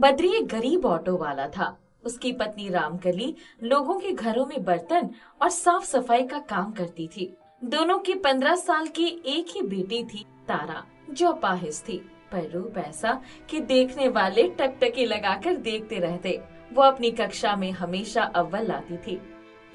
बद्री एक गरीब ऑटो वाला था। उसकी पत्नी रामकली लोगों के घरों में बर्तन और साफ सफाई का काम करती थी। दोनों की 15 साल की एक ही बेटी थी, तारा, जो अपाहिज थी। पर रूप ऐसा कि देखने वाले टकटकी लगाकर देखते रहते। वो अपनी कक्षा में हमेशा अव्वल लाती थी।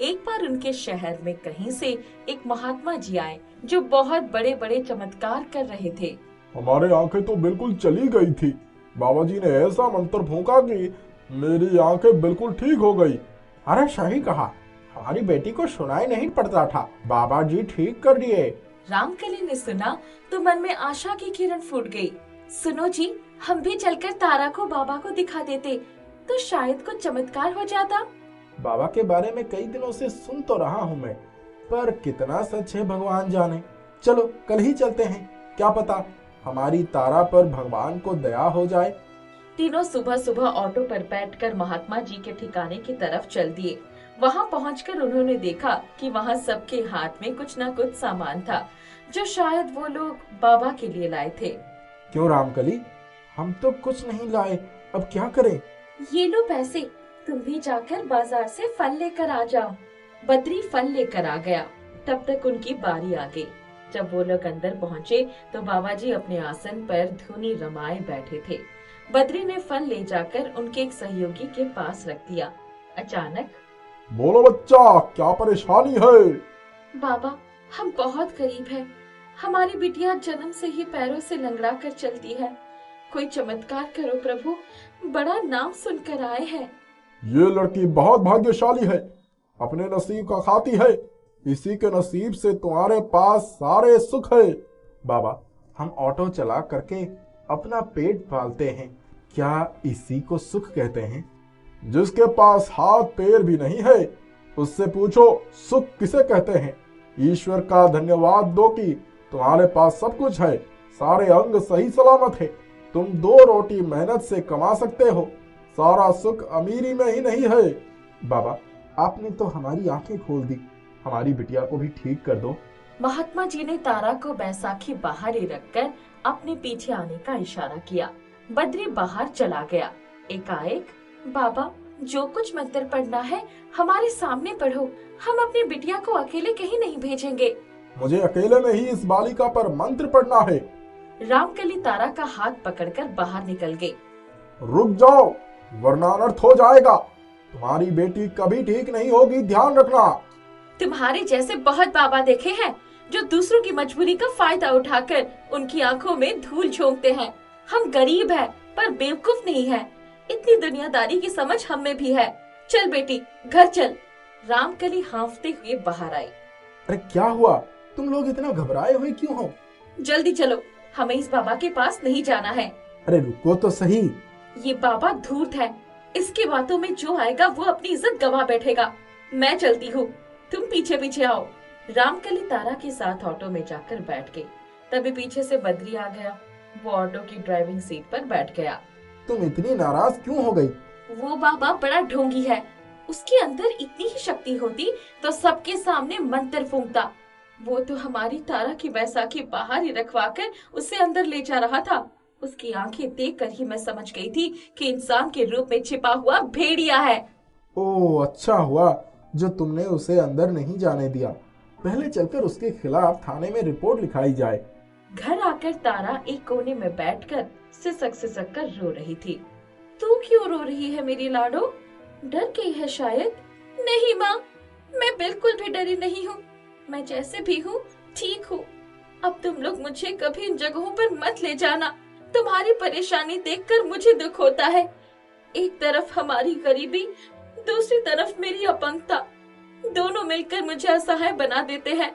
एक बार उनके शहर में कहीं से एक महात्मा जी आए, जो बहुत बड़े बड़े चमत्कार कर रहे थे। हमारे आंखें तो बिल्कुल चली गई थी। बाबा जी ने ऐसा मंत्र फूंका कि मेरी आंखें बिल्कुल ठीक हो गई। अरे सही कहा, हमारी बेटी को सुनाई नहीं पड़ता था, बाबा जी ठीक कर दिए। रामकली ने सुना तो मन में आशा की किरण फूट गई। सुनो जी, हम भी चलकर तारा को बाबा को दिखा देते तो शायद कुछ चमत्कार हो जाता। बाबा के बारे में कई दिनों से सुन तो रहा हूँ मैं, पर कितना सच है भगवान जाने। चलो कल ही चलते हैं, क्या पता हमारी तारा पर भगवान को दया हो जाए। तीनों सुबह सुबह ऑटो पर बैठकर महात्मा जी के ठिकाने की तरफ चल दिए। वहां पहुंचकर उन्होंने देखा कि वहां सबके हाथ में कुछ न कुछ सामान था, जो शायद वो लोग बाबा के लिए लाए थे। क्यों रामकली, हम तो कुछ नहीं लाए, अब क्या करें? ये लो पैसे, तुम भी जाकर बाजार से फल लेकर आ जाओ। बद्री फल लेकर आ गया। तब तक उनकी बारी आ गई। जब वो लोग अंदर पहुँचे तो बाबा जी अपने आसन पर धुनी रमाए बैठे थे। बद्री ने फल ले जाकर उनके एक सहयोगी के पास रख दिया। अचानक, बोलो बच्चा, क्या परेशानी है? बाबा, हम बहुत गरीब हैं। हमारी बिटिया जन्म से ही पैरों से लंगड़ा कर चलती है। कोई चमत्कार करो प्रभु, बड़ा नाम सुनकर आए हैं। ये लड़की बहुत भाग्यशाली है, अपने नसीब का खाती है। इसी के नसीब से तुम्हारे पास सारे सुख है। बाबा, हम ऑटो चला करके अपना पेट पालते हैं, क्या इसी को सुख कहते हैं? जिसके पास हाथ पैर भी नहीं है, उससे पूछो सुख किसे कहते हैं। ईश्वर का धन्यवाद दो कि तुम्हारे पास सब कुछ है, सारे अंग सही सलामत है। तुम 2 रोटी मेहनत से कमा सकते हो। सारा सुख अमीरी में ही नहीं है। बाबा, आपने तो हमारी आंखें खोल दी, हमारी बिटिया को भी ठीक कर दो। महात्मा जी ने तारा को बैसाखी बाहर ही रखकर अपने पीछे आने का इशारा किया। बद्री बाहर चला गया। एकाएक, बाबा, जो कुछ मंत्र पढ़ना है हमारे सामने पढ़ो, हम अपनी बिटिया को अकेले कहीं नहीं भेजेंगे। मुझे अकेले में ही इस बालिका पर मंत्र पढ़ना है। रामकली तारा का हाथ पकड़कर बाहर निकल गई। रुक जाओ, वरना अनर्थ हो जाएगा। तुम्हारी बेटी कभी ठीक नहीं होगी, ध्यान रखना। तुम्हारे जैसे बहुत बाबा देखे हैं, जो दूसरों की मजबूरी का फायदा उठाकर उनकी आंखों में धूल झोंकते हैं। हम गरीब हैं, पर बेवकूफ नहीं है। इतनी दुनियादारी की समझ हम में भी है। चल बेटी, घर चल। रामकली हांफते हुए बाहर आई। अरे क्या हुआ, तुम लोग इतना घबराए हुए क्यों हो? जल्दी चलो, हमें इस बाबा के पास नहीं जाना है। अरे रुको तो सही। ये बाबा धूर्त है, इसकी बातों में जो आएगा वो अपनी इज्जत गवा बैठेगा। मैं चलती हूँ, तुम पीछे पीछे आओ। रामकली तारा के साथ ऑटो में जाकर बैठ गई। तभी पीछे से बद्री आ गया। वो ऑटो की ड्राइविंग सीट पर बैठ गया। तुम इतनी नाराज क्यों हो गई? वो बाबा बड़ा ढोंगी है। उसके अंदर इतनी ही शक्ति होती तो सबके सामने मंत्र फूंकता। वो तो हमारी तारा की बैसाखी बाहर ही रखवाकर उसे अंदर ले जा रहा था। उसकी आंखें देखकर ही मैं समझ गई थी कि इंसान के रूप में छिपा हुआ भेड़िया है। ओह, अच्छा हुआ जो तुमने उसे अंदर नहीं जाने दिया। पहले चलकर उसके खिलाफ थाने में रिपोर्ट लिखाई जाए। घर आकर तारा एक कोने में बैठकर सिसक कर रो रही थी। तू क्यों रो रही है मेरी लाडो? डर गई है शायद? नहीं माँ, मैं बिल्कुल भी डरी नहीं हूँ। मैं जैसे भी हूँ ठीक हूँ। अब तुम लोग मुझे कभी इन जगहों पर मत ले जाना। तुम्हारी परेशानी देखकर मुझे दुख होता है। एक तरफ हमारी गरीबी, दूसरी तरफ मेरी अपंगता, दोनों मिलकर मुझे असहाय बना देते हैं।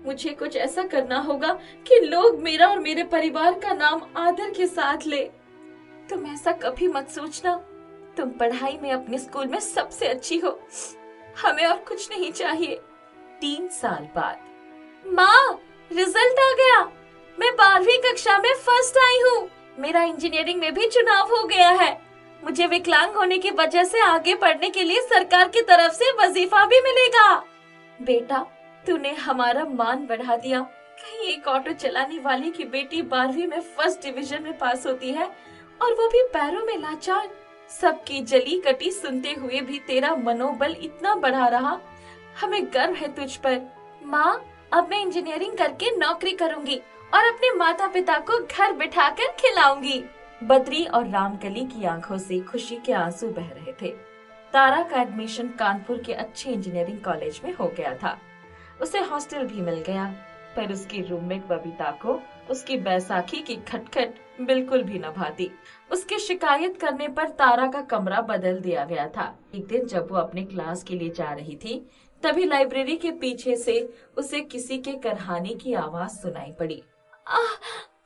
मुझे कुछ ऐसा करना होगा कि लोग मेरा और मेरे परिवार का नाम आदर के साथ ले। तुम ऐसा कभी मत सोचना। तुम पढ़ाई में अपने स्कूल में सबसे अच्छी हो। हमें और कुछ नहीं चाहिए। 3 साल बाद, माँ, रिजल्ट आ गया। मैं 12वीं कक्षा में फर्स्ट आई हूँ। मेरा इंजीनियरिंग में भी चुनाव हो गया है। मुझे विकलांग होने की वजह से आगे पढ़ने के लिए सरकार की तरफ से वजीफा भी मिलेगा। बेटा, तूने हमारा मान बढ़ा दिया। कहीं एक ऑटो चलाने वाली की बेटी 12वीं में फर्स्ट डिवीजन में पास होती है, और वो भी पैरों में लाचार। सबकी जली कटी सुनते हुए भी तेरा मनोबल इतना बढ़ा रहा। हमें गर्व है तुझ पर। माँ, अब मैं इंजीनियरिंग करके नौकरी करूंगी और अपने माता पिता को घर बिठाकर खिलाऊंगी। बद्री और रामकली की आंखों से खुशी के आंसू बह रहे थे। तारा का एडमिशन कानपुर के अच्छे इंजीनियरिंग कॉलेज में हो गया था। उसे हॉस्टल भी मिल गया, पर उसकी रूममेट बबीता को उसकी बैसाखी की खटखट बिल्कुल भी न भाती। उसके शिकायत करने पर तारा का कमरा बदल दिया गया था। एक दिन जब वो अपने क्लास के लिए जा रही थी, तभी लाइब्रेरी के पीछे से उसे किसी के करहाने की आवाज सुनाई पड़ी।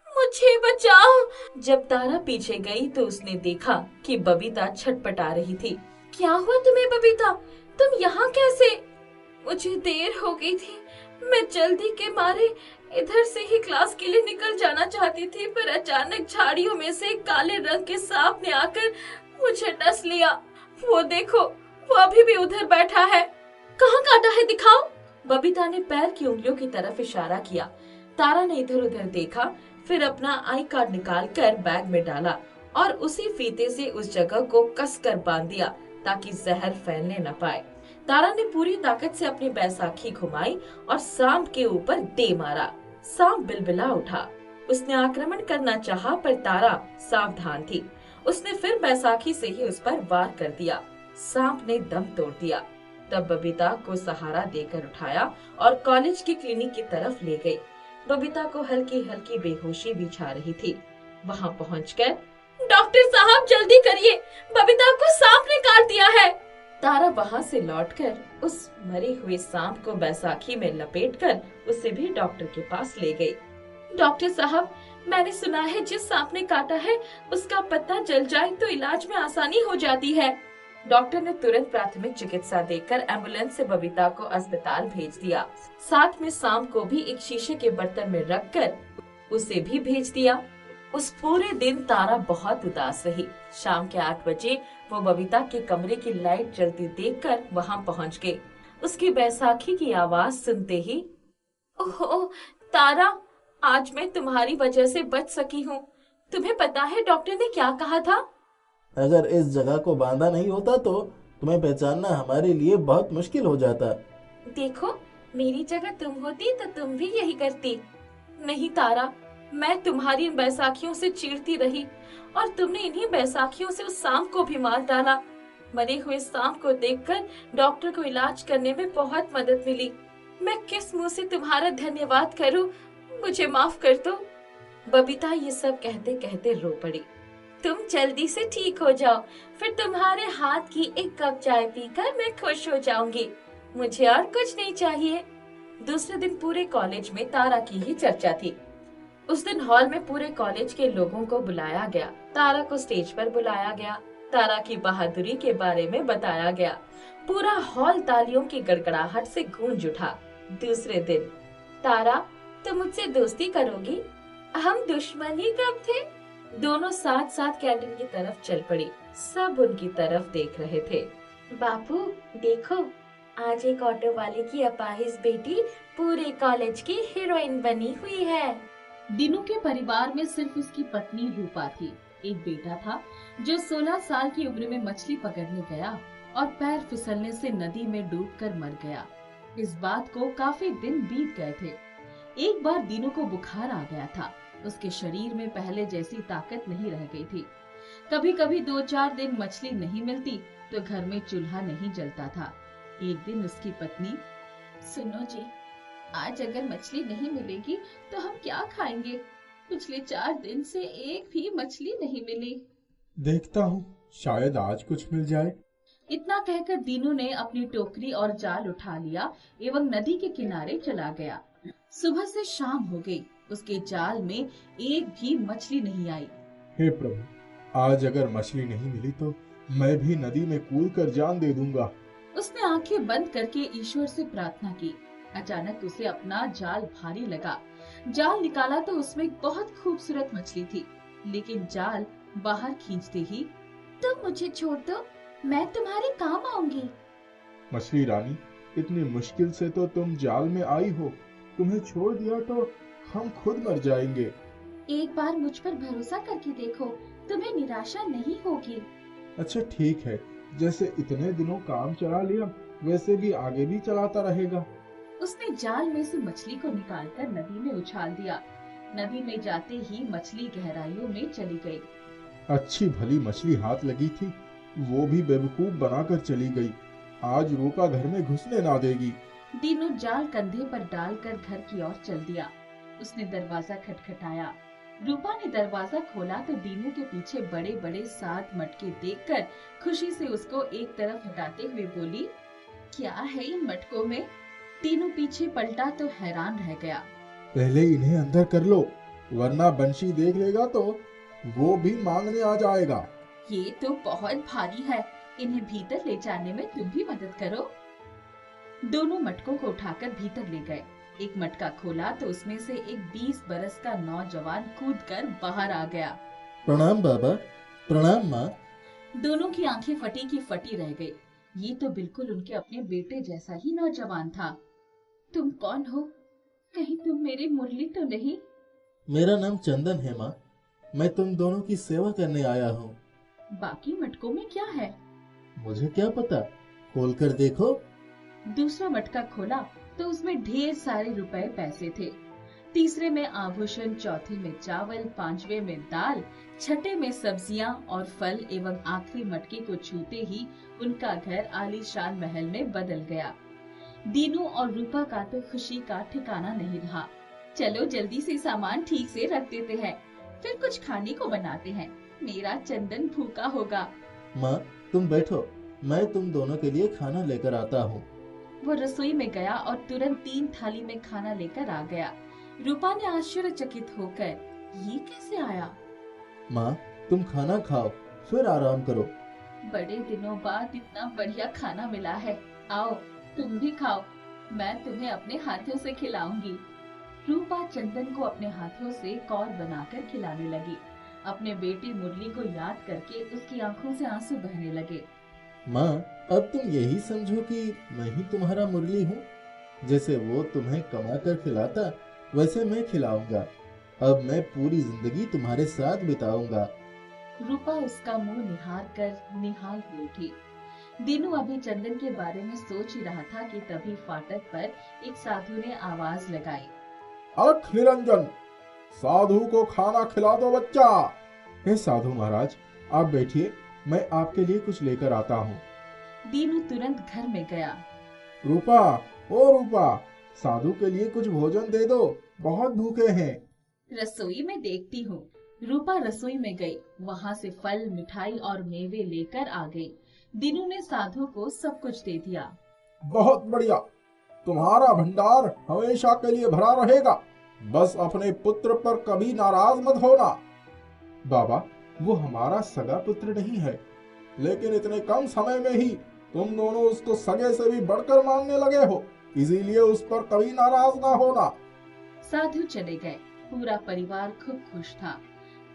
मुझे बचाओ। जब तारा पीछे गई तो उसने देखा कि बबीता छटपटा रही थी। क्या हुआ तुम्हें बबीता? तुम यहाँ कैसे? मुझे देर हो गई थी। मैं जल्दी के मारे इधर से ही क्लास के लिए निकल जाना चाहती थी, पर अचानक झाड़ियों में से एक काले रंग के सांप ने आकर मुझे डस लिया। वो देखो, वो अभी भी उधर बैठा है। कहाँ काटा है, दिखाओ। बबीता ने पैर की उंगलियों की तरफ इशारा किया। तारा ने इधर उधर देखा, फिर अपना आई कार्ड निकालकर बैग में डाला और उसी फीते से उस जगह को कसकर बांध दिया ताकि जहर फैलने न पाए। तारा ने पूरी ताकत से अपनी बैसाखी घुमाई और सांप के ऊपर दे मारा। सांप बिलबिला उठा। उसने आक्रमण करना चाहा, पर तारा सावधान थी। उसने फिर बैसाखी से ही उस पर वार कर दिया। सांप ने दम तोड़ दिया। तब बबीता को सहारा देकर उठाया और कॉलेज की क्लिनिक की तरफ ले गई। बबीता को हल्की हल्की बेहोशी भी छा रही थी। वहाँ पहुँचकर, डॉक्टर साहब जल्दी करिए, बबीता को सांप ने काट दिया है। तारा वहाँ से लौटकर उस मरे हुए सांप को बैसाखी में लपेटकर उसे भी डॉक्टर के पास ले गई। डॉक्टर साहब, मैंने सुना है जिस सांप ने काटा है उसका पता चल जाए तो इलाज में आसानी हो जाती है। डॉक्टर ने तुरंत प्राथमिक चिकित्सा देकर एम्बुलेंस से बबीता को अस्पताल भेज दिया। साथ में सांप को भी एक शीशे के बर्तन में रखकर उसे भी भेज दिया। उस पूरे दिन तारा बहुत उदास रही। शाम के 8 बजे वो बबीता के कमरे की लाइट जलती देखकर वहाँ पहुँच गई। उसकी बैसाखी की आवाज सुनते ही, ओहो तारा, आज मैं तुम्हारी वजह से बच सकी हूँ। तुम्हें पता है डॉक्टर ने क्या कहा था? अगर इस जगह को बांधा नहीं होता तो तुम्हें पहचानना हमारे लिए बहुत मुश्किल हो जाता। देखो, मेरी जगह तुम होती तो तुम भी यही करती। नहीं तारा, मैं तुम्हारी इन बैसाखियों से चीरती रही और तुमने इन्हीं बैसाखियों से उस सांप को भी मार डाला। मरे हुए सांप को देखकर डॉक्टर को इलाज करने में बहुत मदद मिली। मैं किस मुंह से तुम्हारा धन्यवाद करूं? मुझे माफ कर दो। बबीता ये सब कहते कहते रो पड़ी। तुम जल्दी से ठीक हो जाओ, फिर तुम्हारे हाथ की एक कप चाय पीकर मैं खुश हो जाऊंगी। मुझे और कुछ नहीं चाहिए। दूसरे दिन पूरे कॉलेज में तारा की ही चर्चा थी। उस दिन हॉल में पूरे कॉलेज के लोगों को बुलाया गया। तारा को स्टेज पर बुलाया गया। तारा की बहादुरी के बारे में बताया गया। पूरा हॉल तालियों की गड़गड़ाहट से गूंज उठा। दूसरे दिन, तारा, तुम मुझसे दोस्ती करोगी? हम दुश्मन ही कब थे? दोनों साथ साथ कैंटीन की तरफ चल पड़ी। सब उनकी तरफ देख रहे थे। बापू देखो, आज एक ऑटो वाले की अपाहिज बेटी पूरे कॉलेज की हीरोइन बनी हुई है। दीनू के परिवार में सिर्फ उसकी पत्नी रूपा थी। एक बेटा था जो 16 साल की उम्र में मछली पकड़ने गया और पैर फिसलने से नदी में डूबकर मर गया। इस बात को काफी दिन बीत गए थे। एक बार दीनू को बुखार आ गया था। उसके शरीर में पहले जैसी ताकत नहीं रह गई थी। कभी कभी 2-4 दिन मछली नहीं मिलती तो घर में चूल्हा नहीं जलता था। एक दिन उसकी पत्नी, सुनो जी, आज अगर मछली नहीं मिलेगी तो हम क्या खाएंगे? पिछले 4 दिन से एक भी मछली नहीं मिली। देखता हूँ, शायद आज कुछ मिल जाए। इतना कहकर दीनू ने अपनी टोकरी और जाल उठा लिया एवं नदी के किनारे चला गया। सुबह से शाम हो गई, उसके जाल में एक भी मछली नहीं आई। हे प्रभु, आज अगर मछली नहीं मिली तो मैं भी नदी में कूदकर जान दे दूंगा। उसने आंखें बंद करके ईश्वर से प्रार्थना की। अचानक उसे अपना जाल भारी लगा। जाल निकाला तो उसमें एक बहुत खूबसूरत मछली थी, लेकिन जाल बाहर खींचते ही, तुम मुझे छोड़ दो, मैं तुम्हारे काम आऊंगी। मछली रानी, इतनी मुश्किल से तो तुम जाल में आई हो, तुम्हें छोड़ दिया तो हम खुद मर जाएंगे। एक बार मुझ पर भरोसा करके देखो, तुम्हें निराशा नहीं होगी। अच्छा ठीक है, जैसे इतने दिनों काम चला लिया वैसे भी आगे भी चलाता रहेगा। उसने जाल में से मछली को निकालकर नदी में उछाल दिया। नदी में जाते ही मछली गहराइयों में चली गई। अच्छी भली मछली हाथ लगी थी, वो भी बेवकूफ बनाकर चली गई। आज रूपा घर में घुसने ना देगी। दीनू जाल कंधे पर डालकर घर की ओर चल दिया। उसने दरवाजा खटखटाया। रूपा ने दरवाजा खोला तो दीनू के पीछे बड़े बड़े 7 मटके देखकर खुशी से उसको एक तरफ हटाते हुए बोली, क्या है इन मटकों में? दीनू पीछे पलटा तो हैरान रह गया। पहले इन्हें अंदर कर लो, वरना बंशी देख लेगा तो वो भी मांगने आ जाएगा। ये तो बहुत भारी है, इन्हें भीतर ले जाने में तुम भी मदद करो। दोनों मटकों को उठाकर भीतर ले गए। एक मटका खोला तो उसमें से एक 20 बरस का नौजवान कूदकर बाहर आ गया। प्रणाम बाबा। प्रणाम माँ। दोनों की आंखें फटी की फटी रह गई। ये तो बिल्कुल उनके अपने बेटे जैसा ही नौजवान था। तुम कौन हो? कहीं तुम मेरी मुरली तो नहीं? मेरा नाम चंदन है माँ, मैं तुम दोनों की सेवा करने आया हूँ। बाकी मटकों में क्या है? मुझे क्या पता, खोल कर देखो। दूसरा मटका खोला तो उसमें ढेर सारे रुपए पैसे थे। तीसरे में आभूषण, चौथे में चावल, पांचवे में दाल, छठे में सब्जियां और फल एवं आखिरी मटके को छूते ही उनका घर आलीशान महल में बदल गया। दीनू और रूपा का तो खुशी का ठिकाना नहीं रहा। चलो जल्दी से सामान ठीक से रख देते हैं, फिर कुछ खाने को बनाते हैं। मेरा चंदन भूखा होगा। माँ तुम बैठो, मैं तुम दोनों के लिए खाना लेकर आता हूँ। वो रसोई में गया और तुरंत 3 थाली में खाना लेकर आ गया। रूपा ने आश्चर्यचकित होकर, ये कैसे आया? माँ तुम खाना खाओ, फिर आराम करो। बड़े दिनों बाद इतना बढ़िया खाना मिला है। आओ तुम भी खाओ, मैं तुम्हें अपने हाथों से खिलाऊंगी। रूपा चंदन को अपने हाथों से कौर बनाकर खिलाने लगी। अपने बेटी मुरली को याद करके उसकी आंखों से आंसू बहने लगे। माँ अब तुम यही समझो कि मैं ही तुम्हारा मुरली हूँ। जैसे वो तुम्हें कमा कर खिलाता वैसे मैं खिलाऊंगा। अब मैं पूरी जिंदगी तुम्हारे साथ बिताऊंगा। रूपा उसका मुंह निहार कर निहाल हो उठी। दीनू अभी चंदन के बारे में सोच ही रहा था कि तभी फाटक पर एक साधु ने आवाज लगाई, अख निरंजन, साधु को खाना खिला दो बच्चा। हे साधु महाराज, आप बैठिए, मैं आपके लिए कुछ लेकर आता हूँ। दीनू तुरंत घर में गया। रूपा, ओ रूपा, साधु के लिए कुछ भोजन दे दो, बहुत भूखे हैं। रसोई में देखती हूँ। रूपा रसोई में गई। वहाँ से फल, मिठाई और मेवे लेकर आ गई। दीनू ने साधु को सब कुछ दे दिया। बहुत बढ़िया, तुम्हारा भंडार हमेशा के लिए भरा रहेगा। बस अपने पुत्र पर कभी नाराज मत होना। बाबा, वो हमारा सगा पुत्र नहीं है। लेकिन इतने कम समय में ही तुम दोनों उसको सगे से भी बढ़कर मानने लगे हो, इसीलिए उस पर कभी नाराज ना होना। साधु चले गए। पूरा परिवार खूब खुश था।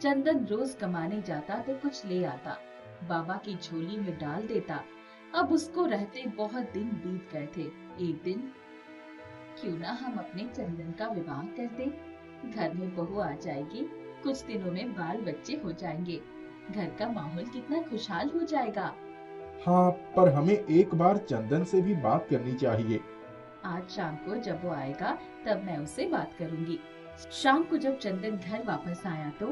चंदन रोज कमाने जाता तो कुछ ले आता, बाबा की झोली में डाल देता। अब उसको रहते बहुत दिन बीत गए थे। एक दिन, क्यों ना हम अपने चंदन का विवाह कर दें? घर में बहू आ जाएगी, कुछ दिनों में बाल बच्चे हो जाएंगे, घर का माहौल कितना खुशहाल हो जाएगा। हाँ, पर हमें एक बार चंदन से भी बात करनी चाहिए। आज शाम को जब वो आएगा तब मैं उससे बात करूंगी। शाम को जब चंदन घर वापस आया तो,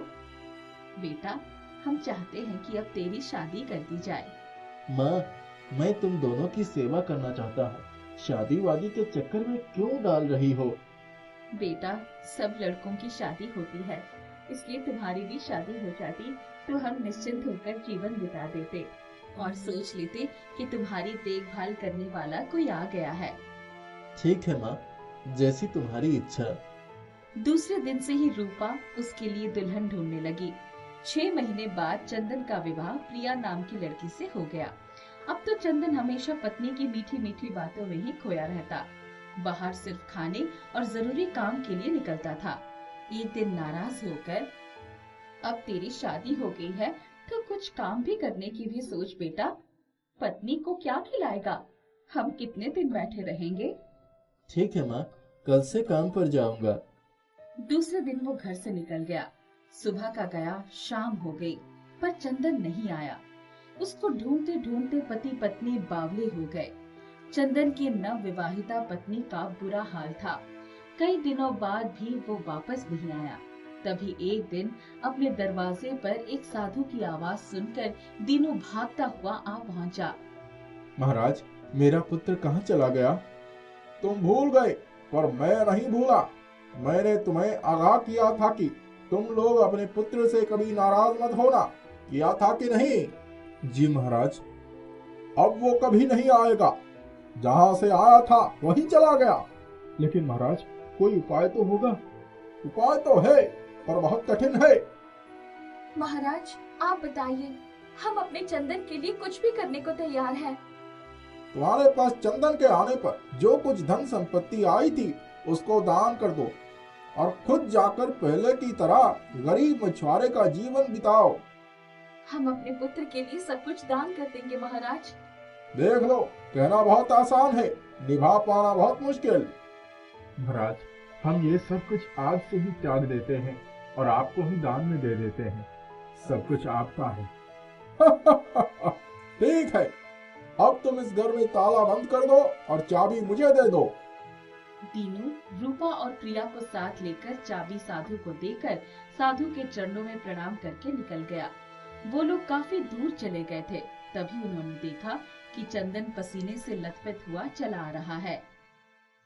बेटा, हम चाहते हैं कि अब तेरी शादी कर दी जाए। माँ, मैं तुम दोनों की सेवा करना चाहता हूँ, शादी वादी के चक्कर में क्यों डाल रही हो? बेटा, सब लड़कों की शादी होती है, इसलिए तुम्हारी भी शादी हो जाती तो हम निश्चिंत होकर जीवन बिता देते और सोच लेते कि तुम्हारी देखभाल करने वाला कोई आ गया है। ठीक है माँ, जैसी तुम्हारी इच्छा। दूसरे दिन से ही रूपा उसके लिए दुल्हन ढूंढने लगी। 6 महीने बाद चंदन का विवाह प्रिया नाम की लड़की से हो गया। अब तो चंदन हमेशा पत्नी की मीठी मीठी बातों में ही खोया रहता। बाहर सिर्फ खाने और जरूरी काम के लिए निकलता था। एक दिन नाराज होकर, अब तेरी शादी हो गई है तो कुछ काम भी करने की भी सोच बेटा। पत्नी को क्या खिलाएगा? हम कितने दिन बैठे रहेंगे? ठीक है माँ, कल से काम पर जाऊंगा। दूसरे दिन वो घर से निकल गया। सुबह का गया, शाम हो गई, पर चंदन नहीं आया। उसको ढूंढते ढूंढते पति पत्नी बावले हो गए। चंदन की नव विवाहिता पत्नी का बुरा हाल था। कई दिनों बाद भी वो वापस नहीं आया। तभी एक दिन अपने दरवाजे पर एक साधु की आवाज सुनकर दीनू भागता हुआ आ पहुंचा। महाराज, मेरा पुत्र कहाँ चला गया? तुम भूल गए, पर मैं नहीं भूला। मैंने तुम्हें आगाह किया था कि तुम लोग अपने पुत्र से कभी नाराज मत होना। किया था कि नहीं? जी महाराज। अब वो कभी नहीं आएगा। जहाँ से आया था वहीं चला गया। लेकिन महाराज, कोई उपाय तो होगा। उपाय तो है, पर बहुत कठिन है। महाराज, आप बताइए, हम अपने चंदन के लिए कुछ भी करने को तैयार हैं। तुम्हारे पास चंदन के आने पर जो कुछ धन संपत्ति आई थी उसको दान कर दो और खुद जाकर पहले की तरह गरीब मछुआरे का जीवन बिताओ। हम अपने पुत्र के लिए सब कुछ दान कर देंगे महाराज। देख लो, कहना बहुत आसान है, निभा पाना बहुत मुश्किल। महाराज, हम ये सब कुछ आज से ही त्याग देते हैं और आपको ही दान में दे देते हैं। सब कुछ आपका है। ठीक है, अब तुम इस घर में ताला बंद कर दो और चाबी मुझे दे दो। दीनू रूपा और प्रिया को साथ लेकर चाबी साधु को देकर साधु के चरणों में प्रणाम करके निकल गया। वो लोग काफी दूर चले गए थे। तभी उन्होंने देखा कि चंदन पसीने से लथपथ हुआ चला आ रहा है।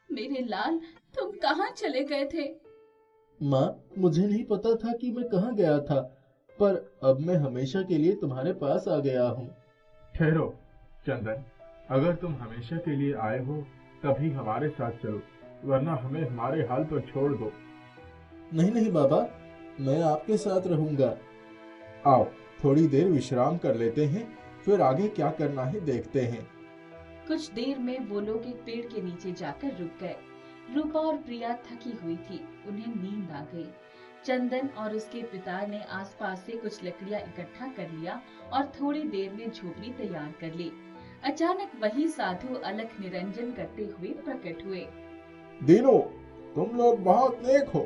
मेरे लाल, तुम कहाँ चले गए थे? माँ, मुझे नहीं पता था कि मैं कहाँ गया था, पर अब मैं हमेशा के लिए तुम्हारे पास आ गया हूँ। ठहरो चंदन, अगर तुम हमेशा के लिए आए हो तभी हमारे साथ चलो, वरना हमें हमारे हाल पर छोड़ दो। नहीं नहीं बाबा, मैं आपके साथ रहूंगा। आओ, थोड़ी देर विश्राम कर लेते हैं, फिर आगे क्या करना है देखते हैं। कुछ देर में वो लोग एक पेड़ के नीचे जाकर रुक गए। रूपा और प्रिया थकी हुई थी, उन्हें नींद आ गई। चंदन और उसके पिता ने आसपास से कुछ लकड़ियां इकट्ठा कर लिया और थोड़ी देर में झोपड़ी तैयार कर ली। अचानक वही साधु अलख निरंजन करते हुए प्रकट हुए। दीनू, तुम लोग बहुत नेक हो।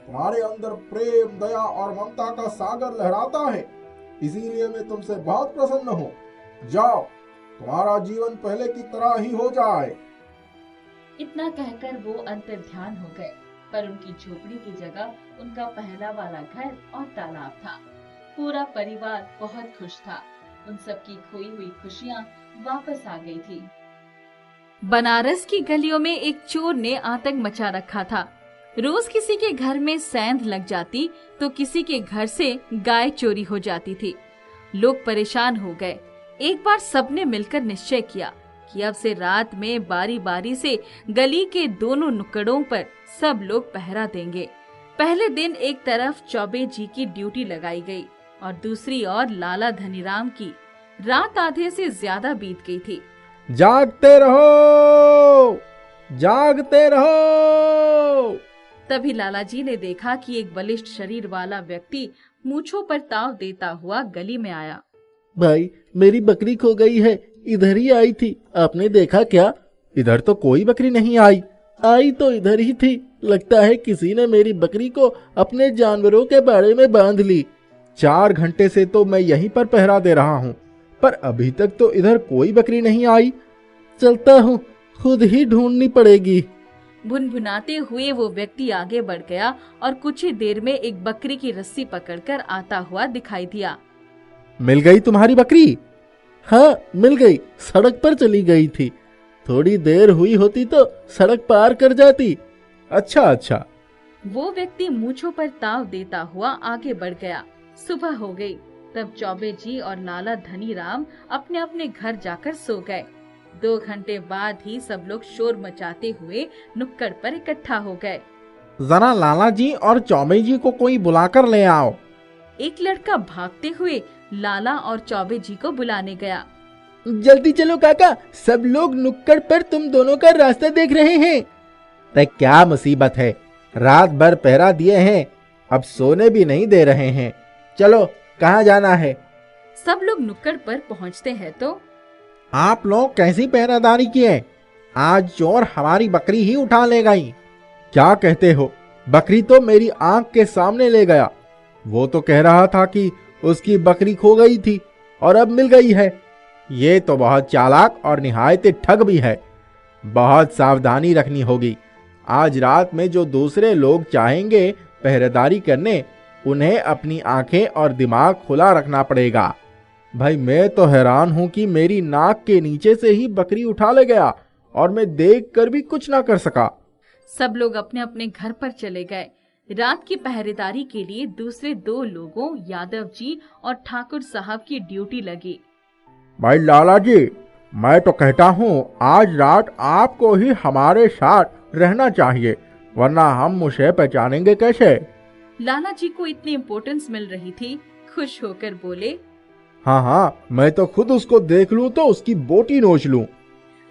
तुम्हारे अंदर प्रेम, दया और ममता का सागर लहराता है, इसीलिए मैं तुमसे बहुत प्रसन्न हूँ। जाओ, तुम्हारा जीवन पहले की तरह ही हो जाए। इतना कहकर वो अंतर्ध्यान हो गए, पर उनकी झोपड़ी की जगह उनका पहला वाला घर और तालाब था। पूरा परिवार बहुत खुश था। उन सबकी खोई हुई खुशियाँ वापस आ गई थी। बनारस की गलियों में एक चोर ने आतंक मचा रखा था। रोज किसी के घर में सेंध लग जाती तो किसी के घर से गाय चोरी हो जाती थी। लोग परेशान हो गए। एक बार सबने मिलकर निश्चय किया कि अब से रात में बारी बारी से गली के दोनों नुक्कड़ों पर सब लोग पहरा देंगे। पहले दिन एक तरफ चौबे जी की ड्यूटी लगाई गई और दूसरी ओर लाला धनीराम की। रात आधे से ज्यादा बीत गई थी। जागते रहो, जागते रहो। तभी लाला जी ने देखा कि एक बलिष्ठ शरीर वाला व्यक्ति मूंछों पर ताव देता हुआ गली में आया। भाई, मेरी बकरी खो गई है, इधर ही आई थी, आपने देखा क्या? इधर तो कोई बकरी नहीं आई। आई तो इधर ही थी। लगता है किसी ने मेरी बकरी को अपने जानवरों के बाड़े में बांध ली। 4 घंटे से तो मैं यहीं पर पहरा दे रहा हूँ, पर अभी तक तो इधर कोई बकरी नहीं आई। चलता हूँ, खुद ही ढूंढनी पड़ेगी। भुनभुनाते हुए वो व्यक्ति आगे बढ़ गया और कुछ ही देर में एक बकरी की रस्सी पकड़कर आता हुआ दिखाई दिया। मिल गई तुम्हारी बकरी? हाँ, मिल गई। सड़क पर चली गई थी। थोड़ी देर हुई होती तो सड़क पार कर जाती। अच्छा अच्छा। वो व्यक्ति मूंछों पर ताव देता हुआ आगे बढ़ गया। सुबह हो गई। तब चौबे जी और लाला धनीराम अपने अपने घर जाकर सो गए। 2 घंटे बाद ही सब लोग शोर मचाते हुए नुक्कड़ पर इकट्ठा हो गए। जरा लाला जी और चौबे जी को कोई बुलाकर ले आओ। एक लड़का भागते हुए लाला और चौबे जी को बुलाने गया। जल्दी चलो काका, सब लोग नुक्कड़ पर तुम दोनों का रास्ता देख रहे हैं। ते क्या मुसीबत है, रात भर पहरा दिए हैं, अब सोने भी नहीं दे रहे हैं। चलो, कहाँ जाना है? सब लोग नुक्कड़ पर पहुँचते हैं तो आप लोग कैसी पहरेदारी किए? आज चोर हमारी बकरी ही उठा ले गई। क्या कहते हो? बकरी तो मेरी आंख के सामने ले गया। वो तो कह रहा था कि उसकी बकरी खो गई थी, और अब मिल गई है। ये तो बहुत चालाक और निहायत ठग भी है। बहुत सावधानी रखनी होगी। आज रात में जो दूसरे लोग चाहेंगे पहरेदारी करने, उन्हें अपनी आंखें और दिमाग खुला रखना पड़ेगा। भाई मैं तो हैरान हूं कि मेरी नाक के नीचे से ही बकरी उठा ले गया और मैं देख कर भी कुछ ना कर सका। सब लोग अपने अपने घर पर चले गए। रात की पहरेदारी के लिए दूसरे 2 लोगों यादव जी और ठाकुर साहब की ड्यूटी लगी। भाई लाला जी, मैं तो कहता हूँ आज रात आपको ही हमारे साथ रहना चाहिए, वरना हम उसे पहचानेंगे कैसे। लाला जी को इतनी इम्पोर्टेंस मिल रही थी, खुश होकर बोले, हाँ हाँ, मैं तो खुद उसको देख लूं तो उसकी बोटी नोच लूं।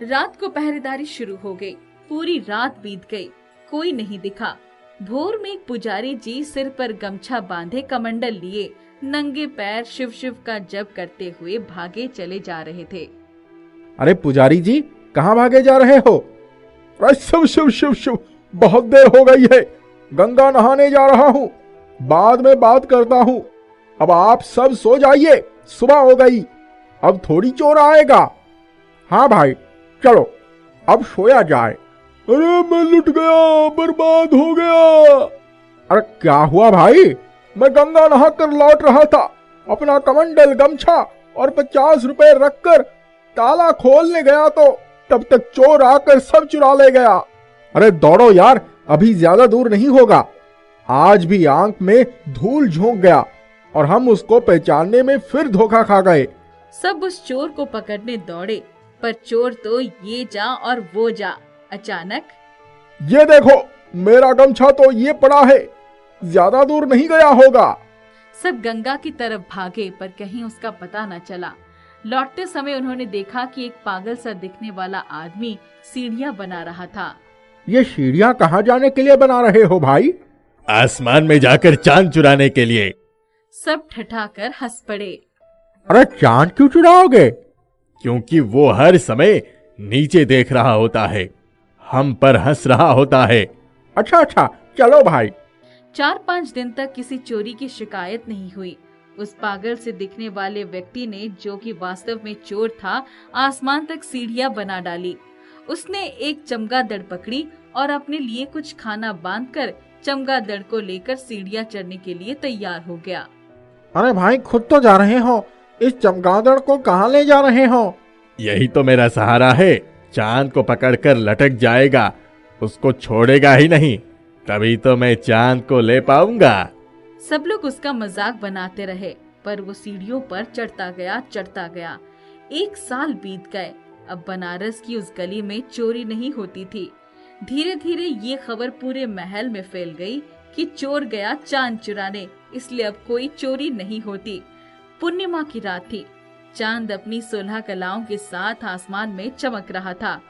रात को पहरेदारी शुरू हो गई। पूरी रात बीत गई, कोई नहीं दिखा। भोर में एक पुजारी जी सिर पर गमछा बांधे कमंडल लिए नंगे पैर शिव शिव का जप करते हुए भागे चले जा रहे थे। अरे पुजारी जी, कहाँ भागे जा रहे हो? अरे शिव शिव शिव शिव, बहुत देर हो गई है, गंगा नहाने जा रहा हूँ, बाद में बात करता हूँ। अब आप सब सो जाइए, सुबह हो गई, अब थोड़ी चोर आएगा। हाँ भाई चलो, अब सोया जाए। अरे मैं लुट गया, बर्बाद हो गया। अरे क्या हुआ भाई? मैं गंगा नहा कर लौट रहा था, अपना कमंडल गमछा और 50 रुपए रखकर ताला खोलने गया तो तब तक चोर आकर सब चुरा ले गया। अरे दौड़ो यार, अभी ज्यादा दूर नहीं होगा। आज भी आंख में धूल झोंक गया और हम उसको पहचानने में फिर धोखा खा गए। सब उस चोर को पकड़ने दौड़े, पर चोर तो ये जा और वो जा। अचानक ये देखो, मेरा गमछा तो ये पड़ा है, ज्यादा दूर नहीं गया होगा। सब गंगा की तरफ भागे, पर कहीं उसका पता न चला। लौटते समय उन्होंने देखा कि एक पागल सा दिखने वाला आदमी सीढ़ियां बना रहा था। ये सीढ़ियां कहाँ जाने के लिए बना रहे हो भाई? आसमान में जाकर चांद चुराने के लिए। सब ठठाकर हंस पड़े। अरे चांद क्यों चुराओगे? क्योंकि वो हर समय नीचे देख रहा होता है, हम पर हंस रहा होता है। अच्छा अच्छा, चलो भाई। 4-5 दिन तक किसी चोरी की शिकायत नहीं हुई। उस पागल से दिखने वाले व्यक्ति ने, जो कि वास्तव में चोर था, आसमान तक सीढ़ियां बना डाली। उसने एक चमगादड़ पकड़ी और अपने लिए कुछ खाना बांधकर चमगादड़ को लेकर सीढ़ियां चढ़ने के लिए तैयार हो गया। अरे भाई खुद तो जा रहे हो, इस चमगादड़ को कहाँ ले जा रहे हो? यही तो मेरा सहारा है। चांद को पकड़कर लटक जाएगा, उसको छोड़ेगा ही नहीं, तभी तो मैं चांद को ले पाऊंगा। सब लोग उसका मजाक बनाते रहे, पर वो सीढ़ियों पर चढ़ता गया। 1 साल बीत गए। अब बनारस की उस गली में चोरी नहीं होती थी। धीरे धीरे ये खबर पूरे महल में फैल गई कि चोर गया चांद चुराने, इसलिए अब कोई चोरी नहीं होती। पूर्णिमा की रात थी। चांद अपनी 16 कलाओं के साथ आसमान में चमक रहा था।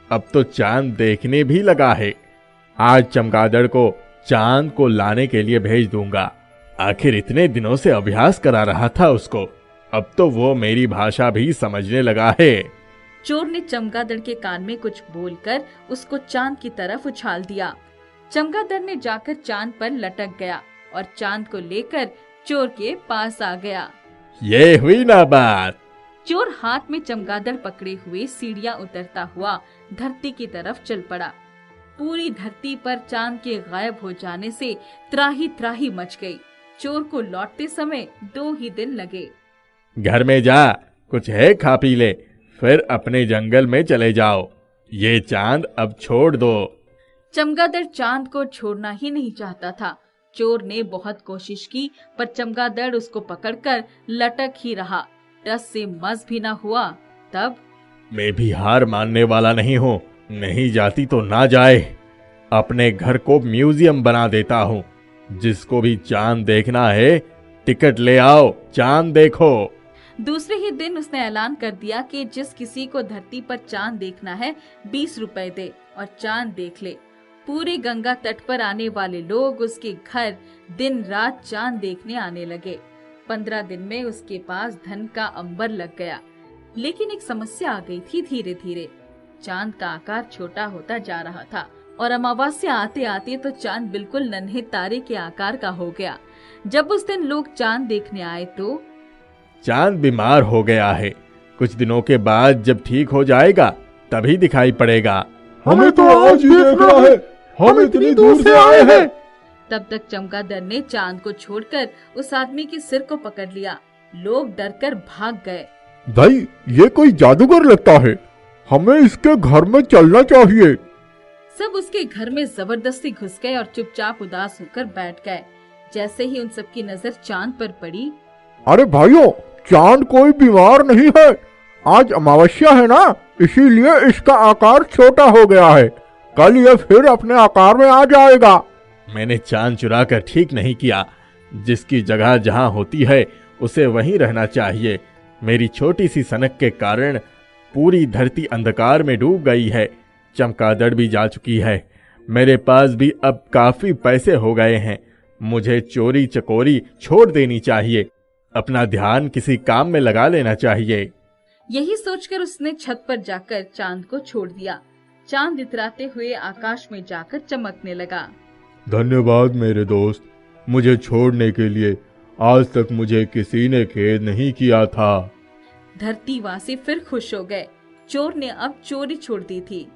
अब तो चांद देखने भी लगा है। आज चमगादड़ को चांद को लाने के लिए भेज दूंगा। आखिर इतने दिनों से अभ्यास करा रहा था उसको, अब तो वो मेरी भाषा भी समझने लगा है। चोर ने चमगादड़ के कान में कुछ बोलकर उसको चांद की तरफ उछाल दिया। चमगादड़ ने जाकर चांद पर लटक गया और चांद को लेकर चोर के पास आ गया। ये हुई ना बात। चोर हाथ में चमगादड़ पकड़े हुए सीढ़ियां उतरता हुआ धरती की तरफ चल पड़ा। पूरी धरती पर चांद के गायब हो जाने से त्राही त्राही मच गई। चोर को लौटते समय 2 ही दिन लगे। घर में जा, कुछ है खा पी ले, फिर अपने जंगल में चले जाओ। ये चांद अब छोड़ दो। चमगादड़ चांद को छोड़ना ही नहीं चाहता था। चोर ने बहुत कोशिश की, पर चमगादड़ उसको पकड़कर लटक ही रहा। टस से मस भी ना हुआ। तब मैं भी हार मानने वाला नहीं हूँ, नहीं जाती तो ना जाए। अपने घर को म्यूजियम बना देता हूँ। जिसको भी चांद देखना है, टिकट ले आओ, चांद देखो। दूसरे ही दिन उसने ऐलान कर दिया कि जिस किसी को धरती पर चांद देखना है 20 रुपए दे और चांद देख ले। पूरे गंगा तट पर आने वाले लोग उसके घर दिन रात चांद देखने आने लगे। 15 दिन में उसके पास धन का अंबर लग गया। लेकिन एक समस्या आ गई थी। धीरे धीरे चांद का आकार छोटा होता जा रहा था और अमावस्या आते आते तो चांद बिल्कुल नन्हे तारे के आकार का हो गया। जब उस दिन लोग चांद देखने आए तो चांद बीमार हो गया है। कुछ दिनों के बाद जब ठीक हो जाएगा तभी दिखाई पड़ेगा। हमें तो आज ही देखना है, हम इतनी दूर से आए हैं। तब तक चमगादड़ ने चांद को छोड़कर उस आदमी के सिर को पकड़ लिया। लोग डरकर भाग गए। भाई, ये कोई जादूगर लगता है, हमें इसके घर में चलना चाहिए। सब उसके घर में जबरदस्ती घुस गए और चुपचाप उदास होकर बैठ गए। जैसे ही उन सबकी नजर चांद पर पड़ी, अरे भाइयों, चांद कोई बीमार नहीं है। आज अमावस्या है ना, इसीलिए इसका आकार छोटा हो गया है। कल ये फिर अपने आकार में आ जाएगा। मैंने चांद चुरा कर ठीक नहीं किया। जिसकी जगह जहां होती है उसे वहीं रहना चाहिए। मेरी छोटी सी सनक के कारण पूरी धरती अंधकार में डूब गई है। चमगादड़ भी जा चुकी है। मेरे पास भी अब काफी पैसे हो गए हैं। मुझे चोरी चकोरी छोड़ देनी चाहिए। अपना ध्यान किसी काम में लगा लेना चाहिए। यही सोचकर उसने छत पर जाकर चांद को छोड़ दिया। चांद इतराते हुए आकाश में जाकर चमकने लगा। धन्यवाद मेरे दोस्त, मुझे छोड़ने के लिए। आज तक मुझे किसी ने खेद नहीं किया था। धरतीवासी फिर खुश हो गए। चोर ने अब चोरी छोड़ दी थी।